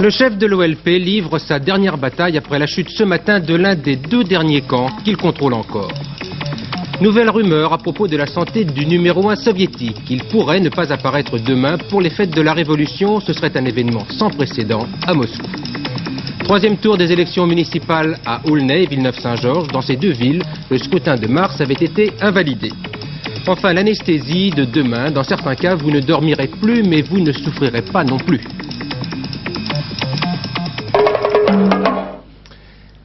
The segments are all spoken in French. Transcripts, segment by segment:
Le chef de l'OLP livre sa dernière bataille après la chute ce matin de l'un des 2 derniers camps qu'il contrôle encore. Nouvelle rumeur à propos de la santé du numéro 1 soviétique. Il pourrait ne pas apparaître demain pour les fêtes de la Révolution. Ce serait un événement sans précédent à Moscou. 3e tour des élections municipales à Aulnay et Villeneuve-Saint-Georges. Dans ces 2 villes, le scrutin de mars avait été invalidé. Enfin, l'anesthésie de demain. Dans certains cas, vous ne dormirez plus, mais vous ne souffrirez pas non plus.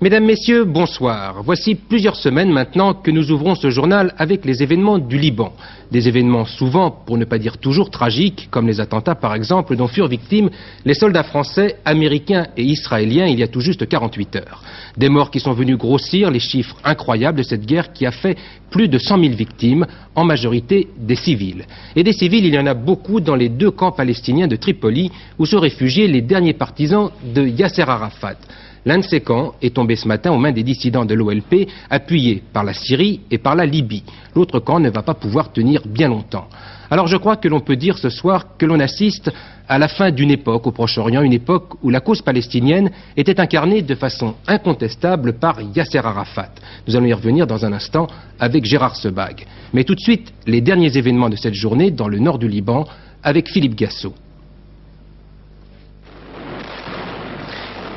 Mesdames, Messieurs, bonsoir. Voici plusieurs semaines maintenant que nous ouvrons ce journal avec les événements du Liban. Des événements souvent, pour ne pas dire toujours, tragiques, comme les attentats par exemple, dont furent victimes les soldats français, américains et israéliens il y a tout juste 48 heures. Des morts qui sont venus grossir les chiffres incroyables de cette guerre qui a fait plus de 100 000 victimes, en majorité des civils. Et des civils, il y en a beaucoup dans les 2 camps palestiniens de Tripoli, où se réfugiaient les derniers partisans de Yasser Arafat. L'un de ces camps est tombé ce matin aux mains des dissidents de l'OLP, appuyés par la Syrie et par la Libye. L'autre camp ne va pas pouvoir tenir bien longtemps. Alors je crois que l'on peut dire ce soir que l'on assiste à la fin d'une époque au Proche-Orient, une époque où la cause palestinienne était incarnée de façon incontestable par Yasser Arafat. Nous allons y revenir dans un instant avec Gérard Sebag. Mais tout de suite, les derniers événements de cette journée dans le nord du Liban avec Philippe Gassot.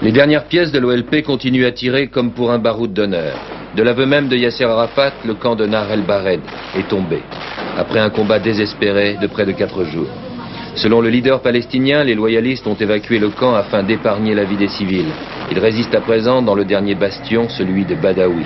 Les dernières pièces de l'OLP continuent à tirer comme pour un baroud d'honneur. De l'aveu même de Yasser Arafat, le camp de Nar el-Bared est tombé, après un combat désespéré de près de 4 jours. Selon le leader palestinien, les loyalistes ont évacué le camp afin d'épargner la vie des civils. Ils résistent à présent dans le dernier bastion, celui de Badawi.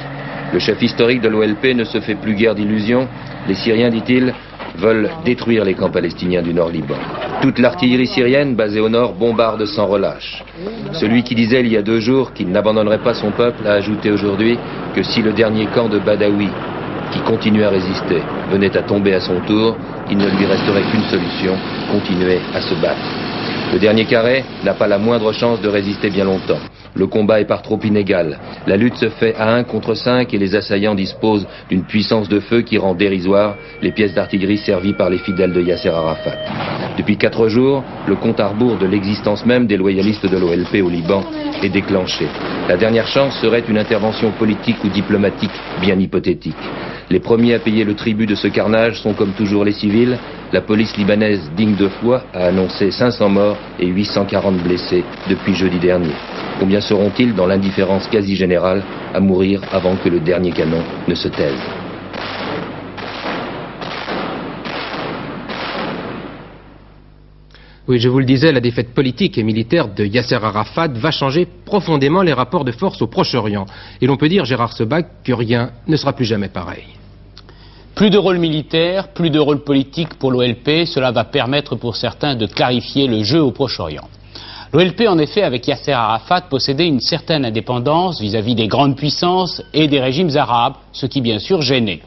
Le chef historique de l'OLP ne se fait plus guère d'illusions. Les Syriens, dit-il, veulent détruire les camps palestiniens du nord Liban. Toute l'artillerie syrienne basée au nord bombarde sans relâche. Celui qui disait il y a 2 jours qu'il n'abandonnerait pas son peuple a ajouté aujourd'hui que si le dernier camp de Badawi, qui continue à résister, venait à tomber à son tour, il ne lui resterait qu'une solution, continuer à se battre. Le dernier carré n'a pas la moindre chance de résister bien longtemps. Le combat est par trop inégal. La lutte se fait à 1 contre 5 et les assaillants disposent d'une puissance de feu qui rend dérisoire les pièces d'artillerie servies par les fidèles de Yasser Arafat. Depuis 4 jours, le compte à rebours de l'existence même des loyalistes de l'OLP au Liban est déclenché. La dernière chance serait une intervention politique ou diplomatique bien hypothétique. Les premiers à payer le tribut de ce carnage sont comme toujours les civils. La police libanaise, digne de foi, a annoncé 500 morts et 840 blessés depuis jeudi dernier. Combien seront-ils dans l'indifférence quasi générale à mourir avant que le dernier canon ne se taise ? Oui, je vous le disais, la défaite politique et militaire de Yasser Arafat va changer profondément les rapports de force au Proche-Orient. Et l'on peut dire, Gérard Sebag, que rien ne sera plus jamais pareil. Plus de rôle militaire, plus de rôle politique pour l'OLP, cela va permettre pour certains de clarifier le jeu au Proche-Orient. L'OLP, en effet, avec Yasser Arafat, possédait une certaine indépendance vis-à-vis des grandes puissances et des régimes arabes, ce qui bien sûr gênait.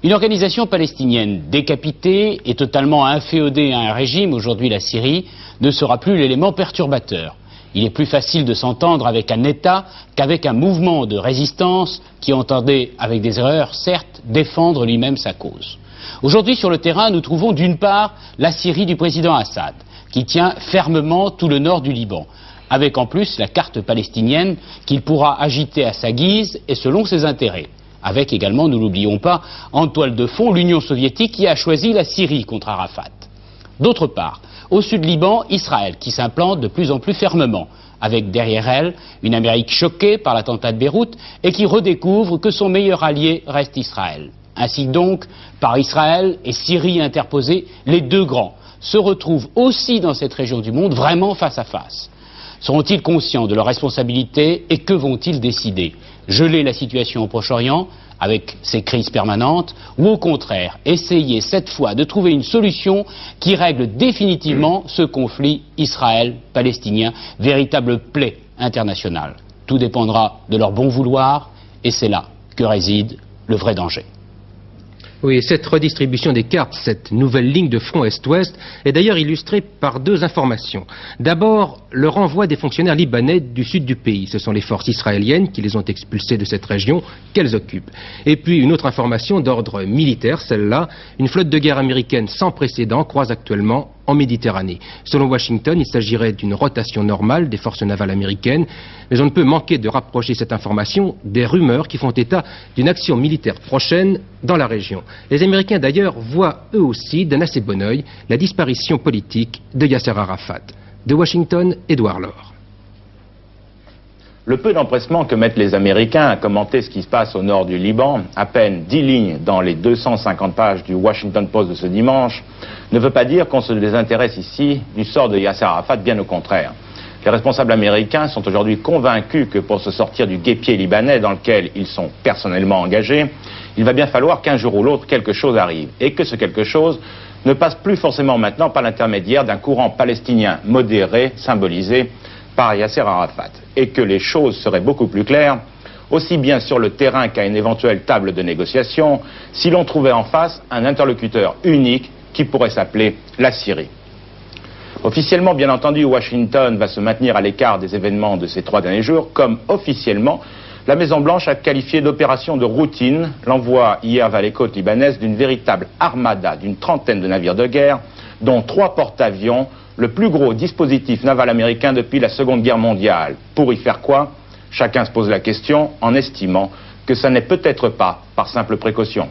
Une organisation palestinienne décapitée et totalement inféodée à un régime, aujourd'hui la Syrie, ne sera plus l'élément perturbateur. Il est plus facile de s'entendre avec un État qu'avec un mouvement de résistance qui entendait, avec des erreurs certes, défendre lui-même sa cause. Aujourd'hui, sur le terrain, nous trouvons d'une part la Syrie du président Assad, qui tient fermement tout le nord du Liban, avec en plus la carte palestinienne qu'il pourra agiter à sa guise et selon ses intérêts. Avec également, nous l'oublions pas, en toile de fond, l'Union soviétique qui a choisi la Syrie contre Arafat. D'autre part, au sud Liban, Israël qui s'implante de plus en plus fermement, avec derrière elle une Amérique choquée par l'attentat de Beyrouth et qui redécouvre que son meilleur allié reste Israël. Ainsi donc, par Israël et Syrie interposés, les 2 grands se retrouvent aussi dans cette région du monde vraiment face à face. Seront-ils conscients de leurs responsabilités et que vont-ils décider ? Geler la situation au Proche-Orient avec ses crises permanentes ou au contraire essayer cette fois de trouver une solution qui règle définitivement ce conflit Israël-Palestinien, véritable plaie internationale. Tout dépendra de leur bon vouloir et c'est là que réside le vrai danger. Oui, cette redistribution des cartes, cette nouvelle ligne de front Est-Ouest, est d'ailleurs illustrée par 2 informations. D'abord, le renvoi des fonctionnaires libanais du sud du pays. Ce sont les forces israéliennes qui les ont expulsés de cette région qu'elles occupent. Et puis une autre information d'ordre militaire, celle-là, une flotte de guerre américaine sans précédent croise actuellement en Méditerranée. Selon Washington, il s'agirait d'une rotation normale des forces navales américaines, mais on ne peut manquer de rapprocher cette information des rumeurs qui font état d'une action militaire prochaine dans la région. Les Américains d'ailleurs voient eux aussi d'un assez bon œil la disparition politique de Yasser Arafat. De Washington, Édouard Laure. Le peu d'empressement que mettent les Américains à commenter ce qui se passe au nord du Liban, à peine 10 lignes dans les 250 pages du Washington Post de ce dimanche, ne veut pas dire qu'on se désintéresse ici du sort de Yasser Arafat, bien au contraire. Les responsables américains sont aujourd'hui convaincus que pour se sortir du guêpier libanais dans lequel ils sont personnellement engagés, il va bien falloir qu'un jour ou l'autre quelque chose arrive, et que ce quelque chose ne passe plus forcément maintenant par l'intermédiaire d'un courant palestinien modéré, symbolisé par Yasser Arafat, et que les choses seraient beaucoup plus claires, aussi bien sur le terrain qu'à une éventuelle table de négociation, si l'on trouvait en face un interlocuteur unique qui pourrait s'appeler la Syrie. Officiellement, bien entendu, Washington va se maintenir à l'écart des événements de ces 3 derniers jours, comme officiellement, la Maison-Blanche a qualifié d'opération de routine l'envoi hier vers les côtes libanaises d'une véritable armada d'une 30aine de navires de guerre, dont 3 porte-avions, le plus gros dispositif naval américain depuis la Seconde Guerre mondiale. Pour y faire quoi? Chacun se pose la question en estimant que ça n'est peut-être pas par simple précaution.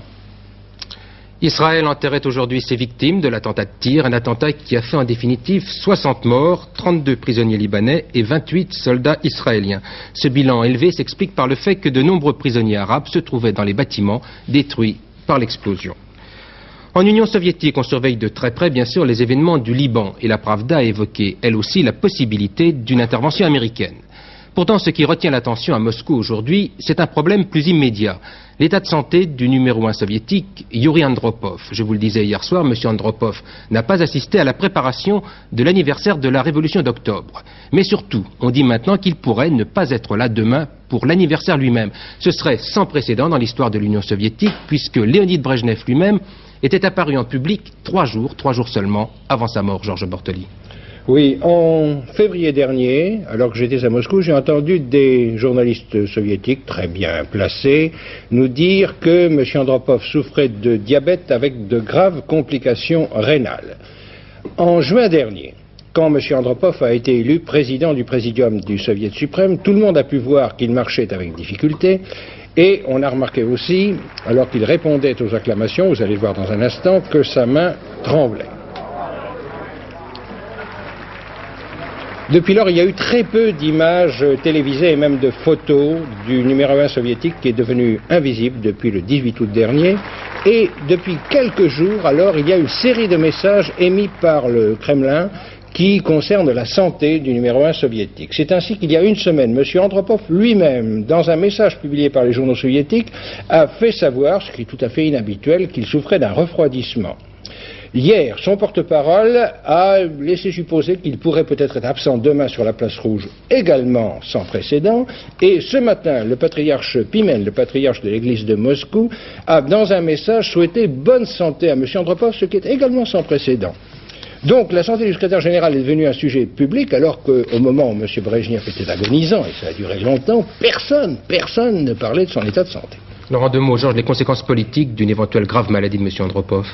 Israël enterrait aujourd'hui ses victimes de l'attentat de tir, un attentat qui a fait en définitive 60 morts, 32 prisonniers libanais et 28 soldats israéliens. Ce bilan élevé s'explique par le fait que de nombreux prisonniers arabes se trouvaient dans les bâtiments détruits par l'explosion. En Union soviétique, on surveille de très près, bien sûr, les événements du Liban et la Pravda a évoqué, elle aussi, la possibilité d'une intervention américaine. Pourtant, ce qui retient l'attention à Moscou aujourd'hui, c'est un problème plus immédiat. L'état de santé du numéro 1 soviétique, Yuri Andropov. Je vous le disais hier soir, M. Andropov n'a pas assisté à la préparation de l'anniversaire de la Révolution d'octobre. Mais surtout, on dit maintenant qu'il pourrait ne pas être là demain pour l'anniversaire lui-même. Ce serait sans précédent dans l'histoire de l'Union soviétique, puisque Léonid Brejnev lui-même était apparu en public 3 jours seulement avant sa mort, Georges Bortoli. Oui, en février dernier, alors que j'étais à Moscou, j'ai entendu des journalistes soviétiques très bien placés nous dire que M. Andropov souffrait de diabète avec de graves complications rénales. En juin dernier, quand M. Andropov a été élu président du Présidium du Soviet suprême, tout le monde a pu voir qu'il marchait avec difficulté. Et on a remarqué aussi, alors qu'il répondait aux acclamations, vous allez le voir dans un instant, que sa main tremblait. Depuis lors, il y a eu très peu d'images télévisées et même de photos du numéro 1 soviétique qui est devenu invisible depuis le 18 août dernier. Et depuis quelques jours, alors, il y a une série de messages émis par le Kremlin qui concerne la santé du numéro 1 soviétique. C'est ainsi qu'il y a une semaine, M. Andropov lui-même, dans un message publié par les journaux soviétiques, a fait savoir, ce qui est tout à fait inhabituel, qu'il souffrait d'un refroidissement. Hier, son porte-parole a laissé supposer qu'il pourrait peut-être être absent demain sur la place rouge, également sans précédent, et ce matin, le patriarche Pimen, le patriarche de l'église de Moscou, a dans un message souhaité bonne santé à M. Andropov, ce qui est également sans précédent. Donc la santé du secrétaire général est devenue un sujet public, alors qu'au moment où M. Brejnev était agonisant, et ça a duré longtemps, personne ne parlait de son état de santé. Alors en 2 mots, Georges, les conséquences politiques d'une éventuelle grave maladie de M. Andropov?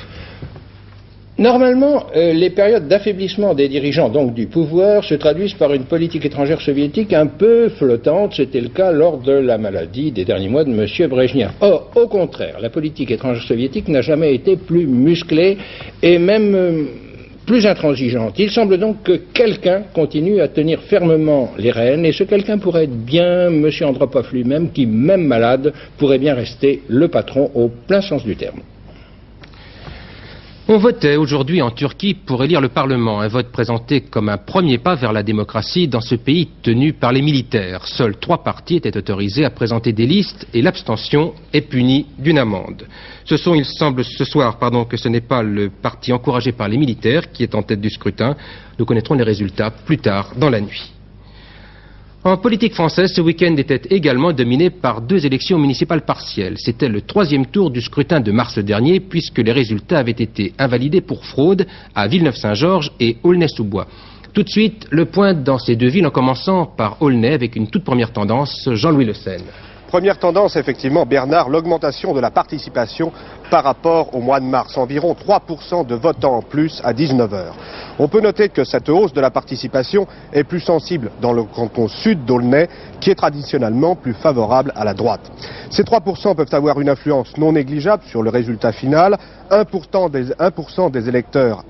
Normalement, les périodes d'affaiblissement des dirigeants, donc du pouvoir, se traduisent par une politique étrangère soviétique un peu flottante. C'était le cas lors de la maladie des derniers mois de M. Brejnev. Or, au contraire, la politique étrangère soviétique n'a jamais été plus musclée et même plus intransigeante. Il semble donc que quelqu'un continue à tenir fermement les rênes, et ce quelqu'un pourrait être bien M. Andropov lui-même, qui, même malade, pourrait bien rester le patron au plein sens du terme. On votait aujourd'hui en Turquie pour élire le Parlement, un vote présenté comme un premier pas vers la démocratie dans ce pays tenu par les militaires. Seuls 3 partis étaient autorisés à présenter des listes et l'abstention est punie d'une amende. Il semble ce soir que ce n'est pas le parti encouragé par les militaires qui est en tête du scrutin. Nous connaîtrons les résultats plus tard dans la nuit. En politique française, ce week-end était également dominé par 2 élections municipales partielles. C'était le 3e tour du scrutin de mars dernier, puisque les résultats avaient été invalidés pour fraude à Villeneuve-Saint-Georges et Aulnay-sous-Bois. Tout de suite, le point dans ces 2 villes, en commençant par Aulnay, avec une toute première tendance, Jean-Louis Le Seine. Première tendance, effectivement, Bernard, l'augmentation de la participation par rapport au mois de mars. Environ 3% de votants en plus à 19h. On peut noter que cette hausse de la participation est plus sensible dans le canton sud d'Aulnay, qui est traditionnellement plus favorable à la droite. Ces 3% peuvent avoir une influence non négligeable sur le résultat final. 1% des électeurs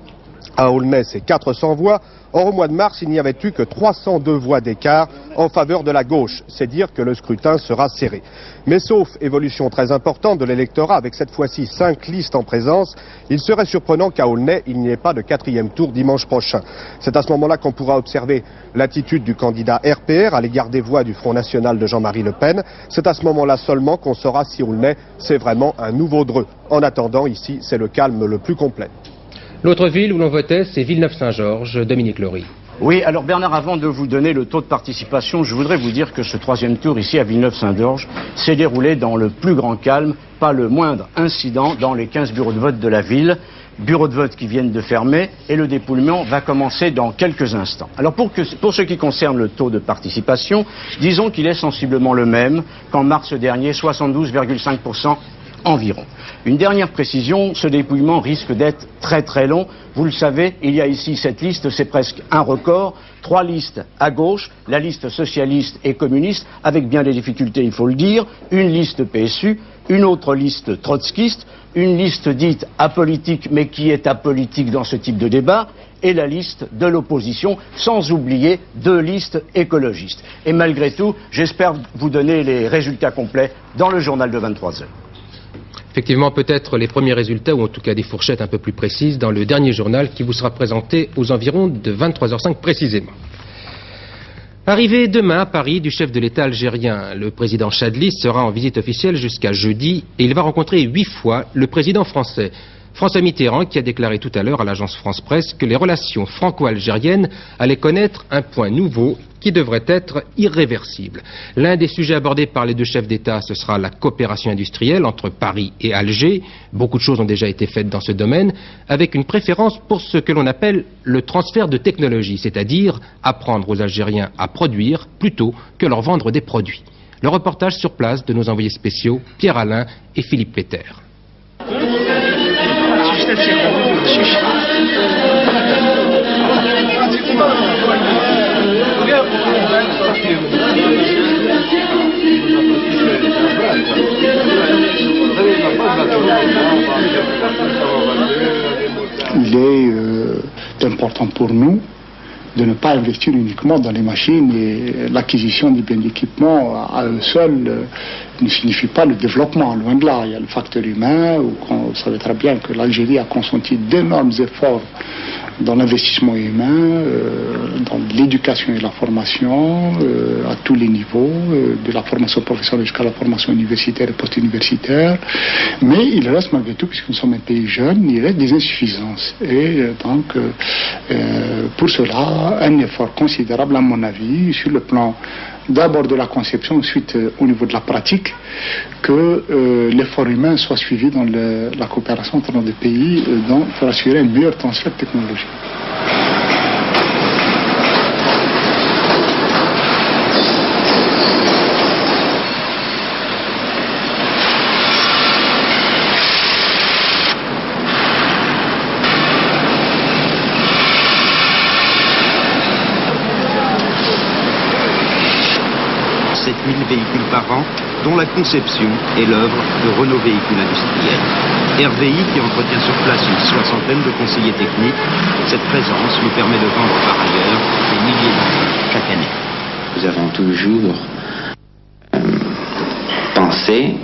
à Aulnay, c'est 400 voix. Or, au mois de mars, il n'y avait eu que 302 voix d'écart en faveur de la gauche. C'est dire que le scrutin sera serré. Mais sauf évolution très importante de l'électorat, avec cette fois-ci 5 listes en présence, il serait surprenant qu'à Aulnay, il n'y ait pas de 4e tour dimanche prochain. C'est à ce moment-là qu'on pourra observer l'attitude du candidat RPR à l'égard des voix du Front National de Jean-Marie Le Pen. C'est à ce moment-là seulement qu'on saura si Aulnay, c'est vraiment un nouveau Dreux. En attendant, ici, c'est le calme le plus complet. L'autre ville où l'on votait, c'est Villeneuve-Saint-Georges. Dominique Laurie. Oui, alors Bernard, avant de vous donner le taux de participation, je voudrais vous dire que ce 3e tour ici à Villeneuve-Saint-Georges s'est déroulé dans le plus grand calme, pas le moindre incident dans les 15 bureaux de vote de la ville. Bureaux de vote qui viennent de fermer et le dépouillement va commencer dans quelques instants. Alors pour ce qui concerne le taux de participation, disons qu'il est sensiblement le même qu'en mars dernier, 72,5% environ. Une dernière précision, ce dépouillement risque d'être très très long. Vous le savez, il y a ici cette liste, c'est presque un record. 3 listes à gauche, la liste socialiste et communiste, avec bien des difficultés, il faut le dire, une liste PSU, une autre liste trotskiste, une liste dite apolitique, mais qui est apolitique dans ce type de débat, et la liste de l'opposition, sans oublier 2 listes écologistes. Et malgré tout, j'espère vous donner les résultats complets dans le journal de 23 heures. Effectivement, peut-être les premiers résultats, ou en tout cas des fourchettes un peu plus précises, dans le dernier journal qui vous sera présenté aux environs de 23h05 précisément. Arrivé demain à Paris du chef de l'État algérien, le président Chadli sera en visite officielle jusqu'à jeudi et il va rencontrer 8 fois le président français. François Mitterrand qui a déclaré tout à l'heure à l'agence France Presse que les relations franco-algériennes allaient connaître un point nouveau qui devrait être irréversible. L'un des sujets abordés par les 2 chefs d'État, ce sera la coopération industrielle entre Paris et Alger. Beaucoup de choses ont déjà été faites dans ce domaine, avec une préférence pour ce que l'on appelle le transfert de technologie, c'est-à-dire apprendre aux Algériens à produire plutôt que leur vendre des produits. Le reportage sur place de nos envoyés spéciaux, Pierre Alain et Philippe Péter. Il est important pour nous de ne pas investir uniquement dans les machines et l'acquisition des biens d'équipement à eux seuls ne signifie pas le développement, loin de là. Il y a le facteur humain, vous savez très bien que l'Algérie a consenti d'énormes efforts dans l'investissement humain, dans l'éducation et la formation, à tous les niveaux, de la formation professionnelle jusqu'à la formation universitaire et post-universitaire. Mais il reste malgré tout, puisque nous sommes un pays jeune, il reste des insuffisances. Et donc, pour cela, un effort considérable, à mon avis, sur le plan d'abord de la conception, ensuite au niveau de la pratique, que l'effort humain soit suivi dans la coopération entre nos 2 pays pour assurer un meilleur transfert de technologie. Véhicules par an, dont la conception est l'œuvre de Renault Véhicules Industriels. RVI qui entretient sur place une 60aine de conseillers techniques. Cette présence lui permet de vendre par ailleurs des milliers d'engins chaque année. Nous avons toujours pensé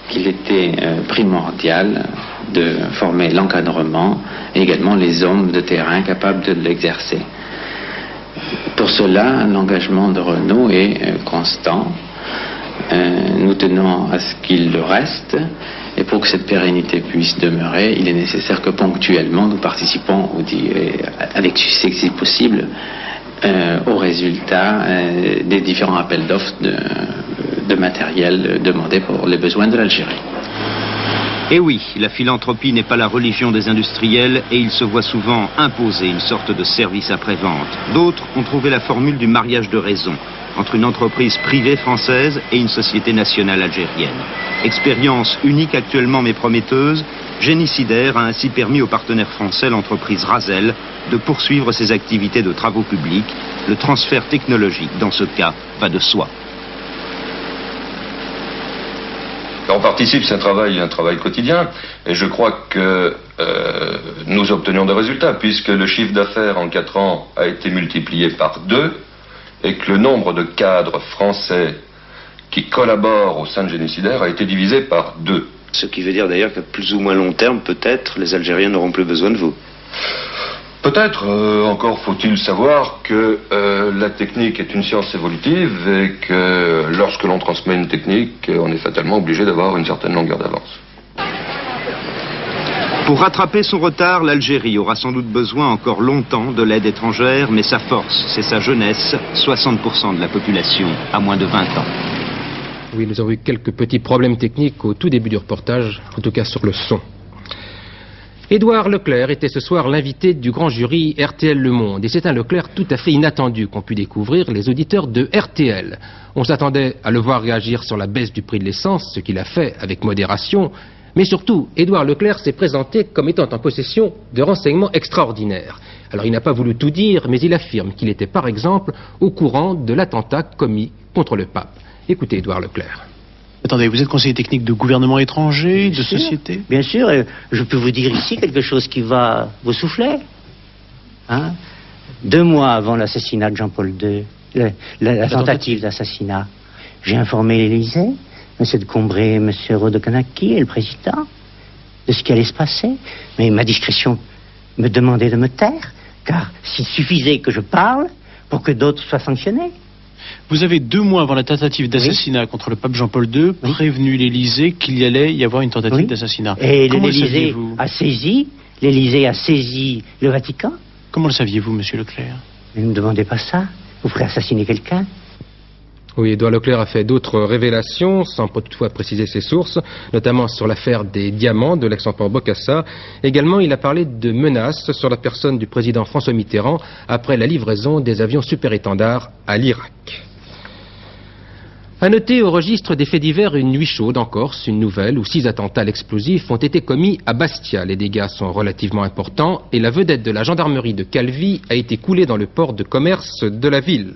qu'il était primordial de former l'encadrement et également les hommes de terrain capables de l'exercer. Pour cela, l'engagement de Renault est constant. Nous tenons à ce qu'il le reste, et pour que cette pérennité puisse demeurer, il est nécessaire que ponctuellement nous participons, avec succès si possible, aux résultats des différents appels d'offres de matériel demandés pour les besoins de l'Algérie. Et oui, la philanthropie n'est pas la religion des industriels et ils se voient souvent imposer une sorte de service après-vente. D'autres ont trouvé la formule du mariage de raison entre une entreprise privée française et une société nationale algérienne. Expérience unique actuellement mais prometteuse, Génicidaire a ainsi permis aux partenaires français, l'entreprise Razel, de poursuivre ses activités de travaux publics. Le transfert technologique, dans ce cas, va de soi. On participe, c'est un travail quotidien, et je crois que nous obtenions des résultats, puisque le chiffre d'affaires en 4 ans a été multiplié par 2, et que le nombre de cadres français qui collaborent au sein de Génicidaire a été divisé par 2. Ce qui veut dire d'ailleurs qu'à plus ou moins long terme, peut-être, les Algériens n'auront plus besoin de vous. Peut-être, encore faut-il savoir que la technique est une science évolutive et que lorsque l'on transmet une technique, on est fatalement obligé d'avoir une certaine longueur d'avance. Pour rattraper son retard, l'Algérie aura sans doute besoin encore longtemps de l'aide étrangère, mais sa force, c'est sa jeunesse, 60% de la population à moins de 20 ans. Oui, nous avons eu quelques petits problèmes techniques au tout début du reportage, en tout cas sur le son. Édouard Leclerc était ce soir l'invité du grand jury RTL Le Monde. Et c'est un Leclerc tout à fait inattendu qu'ont pu découvrir les auditeurs de RTL. On s'attendait à le voir réagir sur la baisse du prix de l'essence, ce qu'il a fait avec modération. Mais surtout, Édouard Leclerc s'est présenté comme étant en possession de renseignements extraordinaires. Alors il n'a pas voulu tout dire, mais il affirme qu'il était par exemple au courant de l'attentat commis contre le pape. Écoutez Édouard Leclerc. Attendez, vous êtes conseiller technique de gouvernement étranger, de société? Bien sûr, je peux vous dire ici quelque chose qui va vous souffler. Hein? 2 mois avant l'assassinat de Jean-Paul II, la tentative d'assassinat, j'ai informé l'Élysée, M. de Combray, M. Rodekanaki et le président de ce qui allait se passer. Mais ma discrétion me demandait de me taire, car s'il suffisait que je parle pour que d'autres soient sanctionnés. Vous avez 2 mois avant la tentative d'assassinat contre le pape Jean-Paul II prévenu l'Élysée qu'il y allait y avoir une tentative d'assassinat. Et l'Élysée a saisi le Vatican. Comment le saviez-vous, monsieur Leclerc? Ne me demandez pas ça. Vous ferez assassiner quelqu'un? Oui, Édouard Leclerc a fait d'autres révélations, sans toutefois préciser ses sources, notamment sur l'affaire des diamants de l'ex-empereur Bokassa. Également, il a parlé de menaces sur la personne du président François Mitterrand après la livraison des avions super-étendards à l'Irak. À noter au registre des faits divers une nuit chaude en Corse, une nouvelle où 6 attentats à l'explosif ont été commis à Bastia. Les dégâts sont relativement importants et la vedette de la gendarmerie de Calvi a été coulée dans le port de commerce de la ville.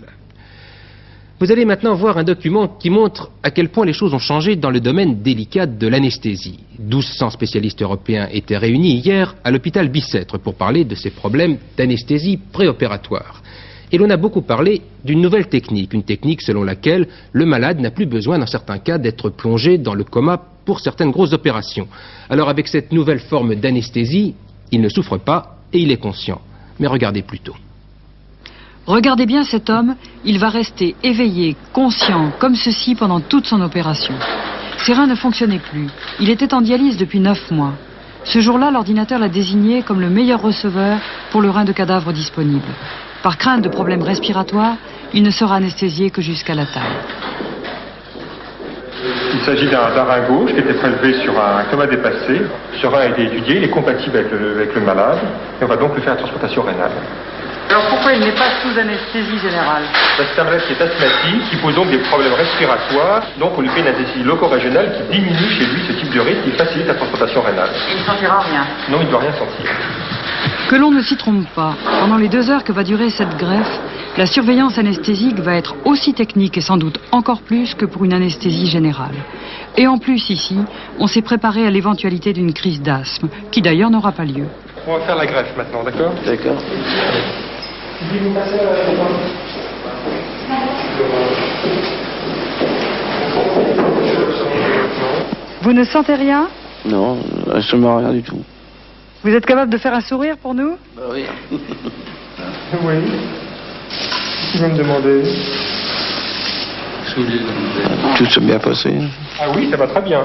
Vous allez maintenant voir un document qui montre à quel point les choses ont changé dans le domaine délicat de l'anesthésie. 1200 spécialistes européens étaient réunis hier à l'hôpital Bicêtre pour parler de ces problèmes d'anesthésie préopératoire. Et l'on a beaucoup parlé d'une nouvelle technique, une technique selon laquelle le malade n'a plus besoin dans certains cas d'être plongé dans le coma pour certaines grosses opérations. Alors avec cette nouvelle forme d'anesthésie, il ne souffre pas et il est conscient. Mais regardez plutôt. Regardez bien cet homme, il va rester éveillé, conscient, comme ceci pendant toute son opération. Ses reins ne fonctionnaient plus. Il était en dialyse depuis 9 mois. Ce jour-là, l'ordinateur l'a désigné comme le meilleur receveur pour le rein de cadavre disponible. Par crainte de problèmes respiratoires, il ne sera anesthésié que jusqu'à la taille. Il s'agit d'un rein gauche qui était prélevé sur un coma dépassé. Ce rein a été étudié, il est compatible avec le malade, et on va donc lui faire une transplantation rénale. Alors pourquoi il n'est pas sous anesthésie générale? C'est un malade qui est asthmatique, qui pose donc des problèmes respiratoires, donc on lui fait une anesthésie loco-régionale qui diminue chez lui ce type de rythme, qui facilite la transplantation rénale. Il ne sentira rien? Non, il ne doit rien sentir. Que l'on ne s'y trompe pas, pendant les 2 heures que va durer cette greffe, la surveillance anesthésique va être aussi technique et sans doute encore plus que pour une anesthésie générale. Et en plus ici, on s'est préparé à l'éventualité d'une crise d'asthme, qui d'ailleurs n'aura pas lieu. On va faire la greffe maintenant, d'accord? D'accord. Vous ne sentez rien? Non, absolument rien du tout. Vous êtes capable de faire un sourire pour nous? Bah oui. Oui. Tu veux me demander? Tout s'est bien passé. Ah oui, ça va très bien.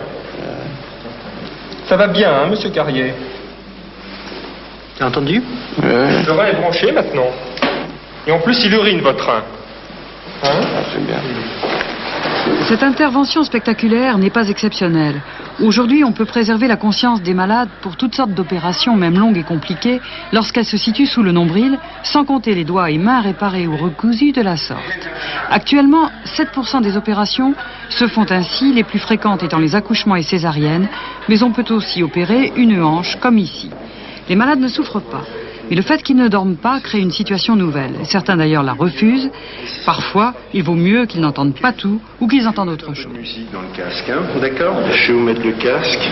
Ça va bien, hein, monsieur Carrier? T'as entendu? Ouais. Le rein est branché maintenant. Et en plus, il urine, votre rein. Hein? C'est bien. Cette intervention spectaculaire n'est pas exceptionnelle. Aujourd'hui, on peut préserver la conscience des malades pour toutes sortes d'opérations, même longues et compliquées, lorsqu'elles se situent sous le nombril, sans compter les doigts et mains réparés ou recousus de la sorte. Actuellement, 7% des opérations se font ainsi, les plus fréquentes étant les accouchements et césariennes, mais on peut aussi opérer une hanche, comme ici. Les malades ne souffrent pas, mais le fait qu'ils ne dorment pas crée une situation nouvelle. Certains d'ailleurs la refusent. Parfois, il vaut mieux qu'ils n'entendent pas tout ou qu'ils entendent autre chose. Musique dans le casque, hein, d'accord? Je vais vous mettre le casque.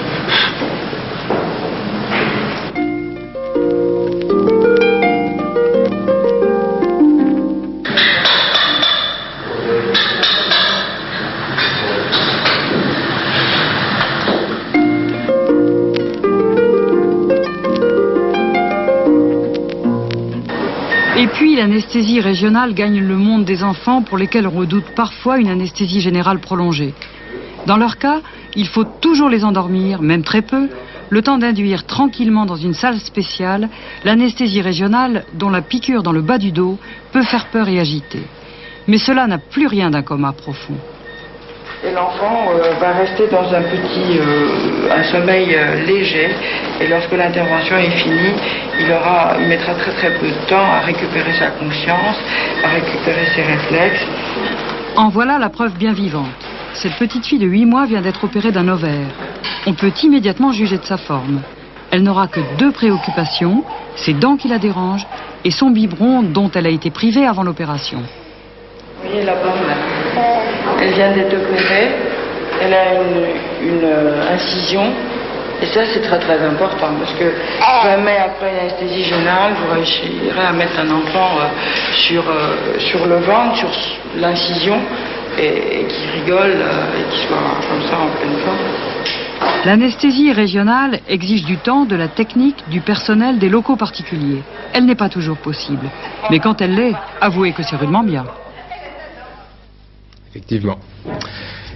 Et puis l'anesthésie régionale gagne le monde des enfants pour lesquels on redoute parfois une anesthésie générale prolongée. Dans leur cas, il faut toujours les endormir, même très peu, le temps d'induire tranquillement dans une salle spéciale l'anesthésie régionale dont la piqûre dans le bas du dos peut faire peur et agiter. Mais cela n'a plus rien d'un coma profond. Et l'enfant va rester dans un sommeil léger, et lorsque l'intervention est finie, il mettra très très peu de temps à récupérer sa conscience, à récupérer ses réflexes. En voilà la preuve bien vivante. Cette petite fille de 8 mois vient d'être opérée d'un ovaire. On peut immédiatement juger de sa forme. Elle n'aura que 2 préoccupations, ses dents qui la dérangent et son biberon dont elle a été privée avant l'opération. Vous voyez là-bas, elle vient d'être opérée, elle a une incision, et ça c'est très très important, parce que jamais après une anesthésie générale, vous réussirez à mettre un enfant sur le ventre, sur l'incision, et qui rigole, et qui soit comme ça en pleine forme. L'anesthésie régionale exige du temps, de la technique, du personnel, des locaux particuliers. Elle n'est pas toujours possible, mais quand elle l'est, avouez que c'est rudement bien. Effectivement.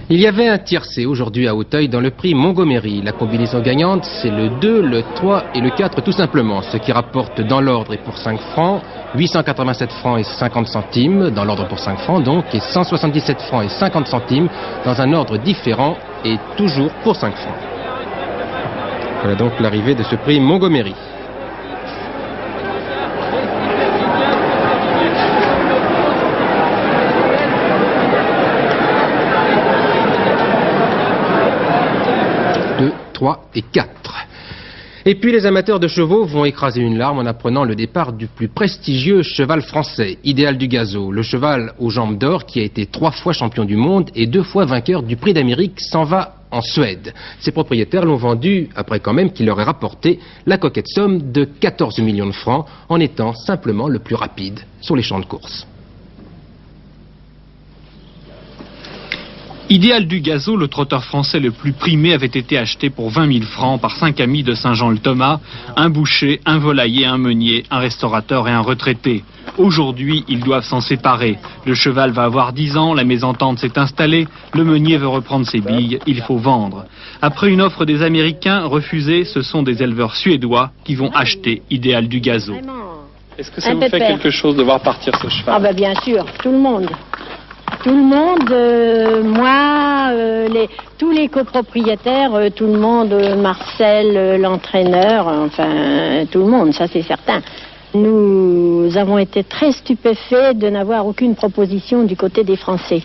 Il y avait un tiercé aujourd'hui à Auteuil dans le prix Montgomery. La combinaison gagnante, c'est le 2, le 3 et le 4 tout simplement. Ce qui rapporte dans l'ordre et pour 5 francs, 887 francs et 50 centimes, dans l'ordre pour 5 francs donc, et 177 francs et 50 centimes dans un ordre différent et toujours pour 5 francs. Voilà donc l'arrivée de ce prix Montgomery. Et 4. Et puis les amateurs de chevaux vont écraser une larme en apprenant le départ du plus prestigieux cheval français, Idéal du Gazo. Le cheval aux jambes d'or qui a été 3 fois champion du monde et 2 fois vainqueur du prix d'Amérique s'en va en Suède. Ses propriétaires l'ont vendu après quand même qu'il leur ait rapporté la coquette somme de 14 millions de francs en étant simplement le plus rapide sur les champs de course. Idéal du Gazo, le trotteur français le plus primé, avait été acheté pour 20 000 francs par 5 amis de Saint-Jean-le-Thomas, un boucher, un volailler, un meunier, un restaurateur et un retraité. Aujourd'hui, ils doivent s'en séparer. Le cheval va avoir 10 ans, la mésentente s'est installée, le meunier veut reprendre ses billes, il faut vendre. Après une offre des Américains refusée, ce sont des éleveurs suédois qui vont acheter Idéal du Gazo. Est-ce que ça vous fait quelque chose de voir partir ce cheval? Ah ben bien sûr, tout le monde. Tout le monde, moi, tous les copropriétaires, tout le monde, Marcel, l'entraîneur, enfin tout le monde, ça c'est certain. Nous avons été très stupéfaits de n'avoir aucune proposition du côté des Français.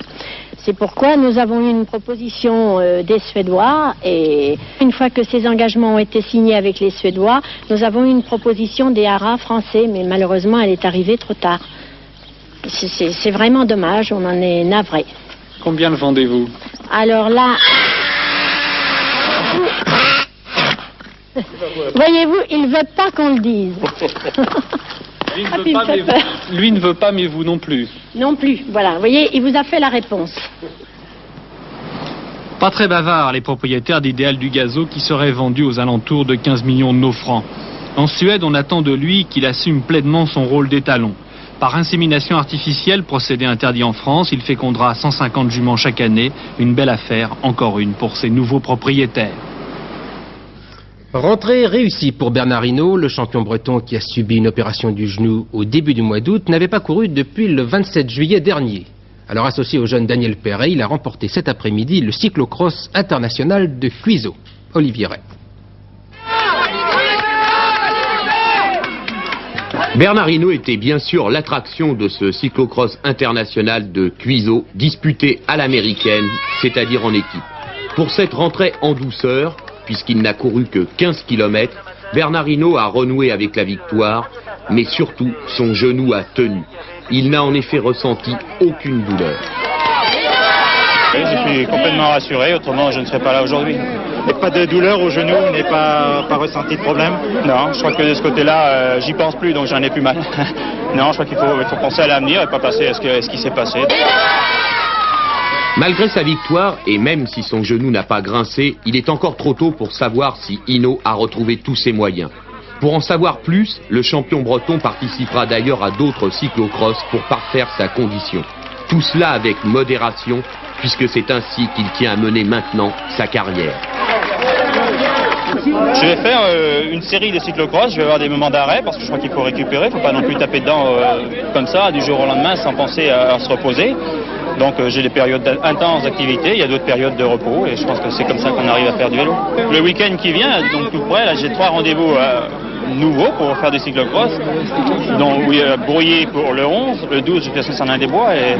C'est pourquoi nous avons eu une proposition des Suédois et une fois que ces engagements ont été signés avec les Suédois, nous avons eu une proposition des haras français, mais malheureusement elle est arrivée trop tard. C'est vraiment dommage, on en est navré. Combien le vendez-vous? Alors là, voyez-vous, il ne veut pas qu'on le dise. Lui ne veut pas, mais vous non plus. Non plus, voilà. Vous voyez, il vous a fait la réponse. Pas très bavards, les propriétaires d'Idéal du Gazo qui seraient vendus aux alentours de 15 millions de nos francs. En Suède, on attend de lui qu'il assume pleinement son rôle d'étalon. Par insémination artificielle, procédé interdit en France, il fécondera 150 juments chaque année. Une belle affaire, encore une, pour ses nouveaux propriétaires. Rentrée réussie pour Bernard Hinault, le champion breton qui a subi une opération du genou au début du mois d'août, n'avait pas couru depuis le 27 juillet dernier. Alors associé au jeune Daniel Perret, il a remporté cet après-midi le cyclo-cross international de Cuiseaux. Olivier Ray. Bernard Hinault était bien sûr l'attraction de ce cyclocross international de Cuiseaux, disputé à l'américaine, c'est-à-dire en équipe. Pour cette rentrée en douceur, puisqu'il n'a couru que 15 km, Bernard Hinault a renoué avec la victoire, mais surtout son genou a tenu. Il n'a en effet ressenti aucune douleur. Je suis complètement rassuré, autrement je ne serais pas là aujourd'hui. Et pas de douleur au genou, vous n'avez pas ressenti de problème? Non, je crois que de ce côté-là, j'y pense plus, donc j'en ai plus mal. Non, je crois qu'il faut penser à l'avenir et pas passer à ce qui s'est passé. Malgré sa victoire, et même si son genou n'a pas grincé, il est encore trop tôt pour savoir si Hinault a retrouvé tous ses moyens. Pour en savoir plus, le champion breton participera d'ailleurs à d'autres cyclocross pour parfaire sa condition. Tout cela avec modération, puisque c'est ainsi qu'il tient à mener maintenant sa carrière. Je vais faire une série de cyclocross, je vais avoir des moments d'arrêt parce que je crois qu'il faut récupérer, il ne faut pas non plus taper dedans comme ça du jour au lendemain sans penser à se reposer. Donc j'ai des périodes intenses d'activité, il y a d'autres périodes de repos et je pense que c'est comme ça qu'on arrive à faire du vélo. Le week-end qui vient, donc tout près, là j'ai 3 rendez-vous nouveaux pour faire des cyclocross. Donc oui, Brouillé pour le 11, le 12 je suis à Saint-Sernin-des-Bois et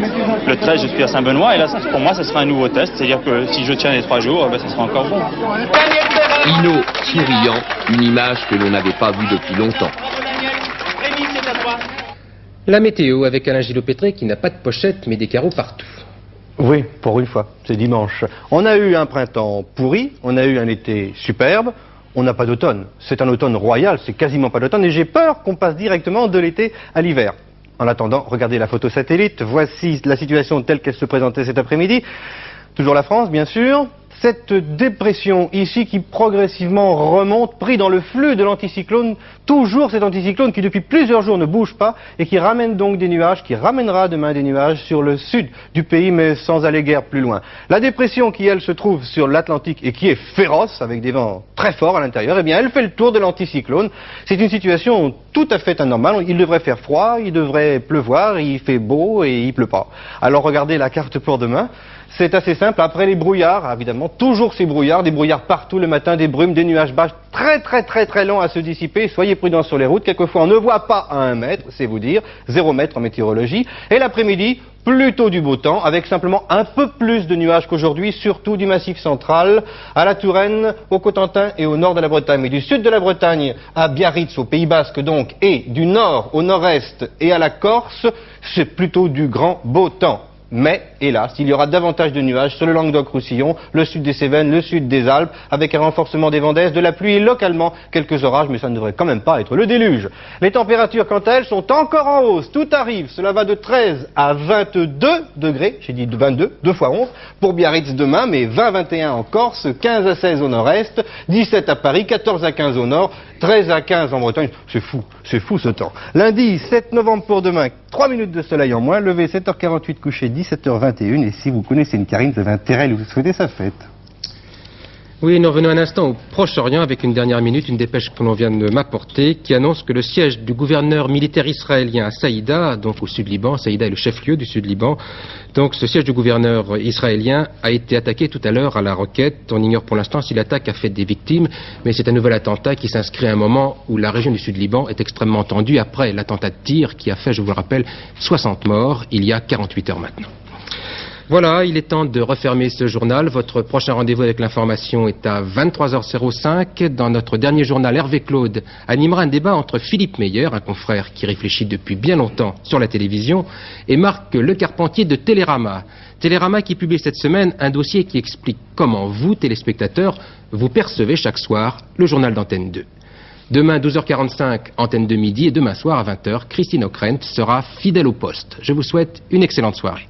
le 13 je suis à Saint-Benoît et là pour moi ça sera un nouveau test, c'est-à-dire que si je tiens les 3 jours, ça sera encore bon. Hinault souriant, une image que l'on n'avait pas vue depuis longtemps. La météo avec Alain Gillot-Pétré qui n'a pas de pochette mais des carreaux partout. Oui, pour une fois, c'est dimanche. On a eu un printemps pourri, on a eu un été superbe, on n'a pas d'automne. C'est un automne royal, c'est quasiment pas d'automne et j'ai peur qu'on passe directement de l'été à l'hiver. En attendant, regardez la photo satellite, voici la situation telle qu'elle se présentait cet après-midi. Toujours la France, bien sûr. Cette dépression ici qui progressivement remonte, pris dans le flux de l'anticyclone, toujours cet anticyclone qui depuis plusieurs jours ne bouge pas et qui ramène donc des nuages, qui ramènera demain des nuages sur le sud du pays mais sans aller guère plus loin. La dépression qui elle se trouve sur l'Atlantique et qui est féroce avec des vents très forts à l'intérieur, eh bien elle fait le tour de l'anticyclone. C'est une situation tout à fait anormale, il devrait faire froid, il devrait pleuvoir, il fait beau et il pleut pas. Alors regardez la carte pour demain. C'est assez simple, après les brouillards, évidemment, toujours ces brouillards, des brouillards partout le matin, des brumes, des nuages bas, très longs à se dissiper, soyez prudents sur les routes, quelquefois on ne voit pas à 1 mètre, c'est vous dire, 0 mètre en météorologie, et l'après-midi, plutôt du beau temps, avec simplement un peu plus de nuages qu'aujourd'hui, surtout du Massif central, à la Touraine, au Cotentin et au nord de la Bretagne, mais du sud de la Bretagne à Biarritz, au Pays Basque donc, et du nord au nord-est et à la Corse, c'est plutôt du grand beau temps. Mais, hélas, il y aura davantage de nuages sur le Languedoc-Roussillon, le sud des Cévennes, le sud des Alpes, avec un renforcement des vents d'est, de la pluie et localement quelques orages, mais ça ne devrait quand même pas être le déluge. Les températures, quant à elles, sont encore en hausse. Tout arrive, cela va de 13 à 22 degrés, j'ai dit 22, 2 fois 11, pour Biarritz demain, mais 20-21 en Corse, 15 à 16 au nord-est, 17 à Paris, 14 à 15 au nord, 13 à 15 en Bretagne. C'est fou ce temps. Lundi, 7 novembre pour demain, 3 minutes de soleil en moins, levé 7h48, couché 17h21, et si vous connaissez une Karine, vous avez intérêt à lui souhaiter sa fête. Oui, nous revenons un instant au Proche-Orient avec une dernière minute, une dépêche que l'on vient de m'apporter, qui annonce que le siège du gouverneur militaire israélien à Saïda, donc au sud-Liban, Saïda est le chef-lieu du sud-Liban, donc ce siège du gouverneur israélien a été attaqué tout à l'heure à la roquette. On ignore pour l'instant si l'attaque a fait des victimes, mais c'est un nouvel attentat qui s'inscrit à un moment où la région du sud-Liban est extrêmement tendue après l'attentat de tir qui a fait, je vous le rappelle, 60 morts il y a 48 heures maintenant. Voilà, il est temps de refermer ce journal. Votre prochain rendez-vous avec l'information est à 23h05. Dans notre dernier journal, Hervé Claude animera un débat entre Philippe Meyer, un confrère qui réfléchit depuis bien longtemps sur la télévision, et Marc Le Carpentier de Télérama. Télérama qui publie cette semaine un dossier qui explique comment vous, téléspectateurs, vous percevez chaque soir le journal d'Antenne 2. Demain, 12h45, Antenne 2 midi, et demain soir à 20h, Christine Ockrent sera fidèle au poste. Je vous souhaite une excellente soirée.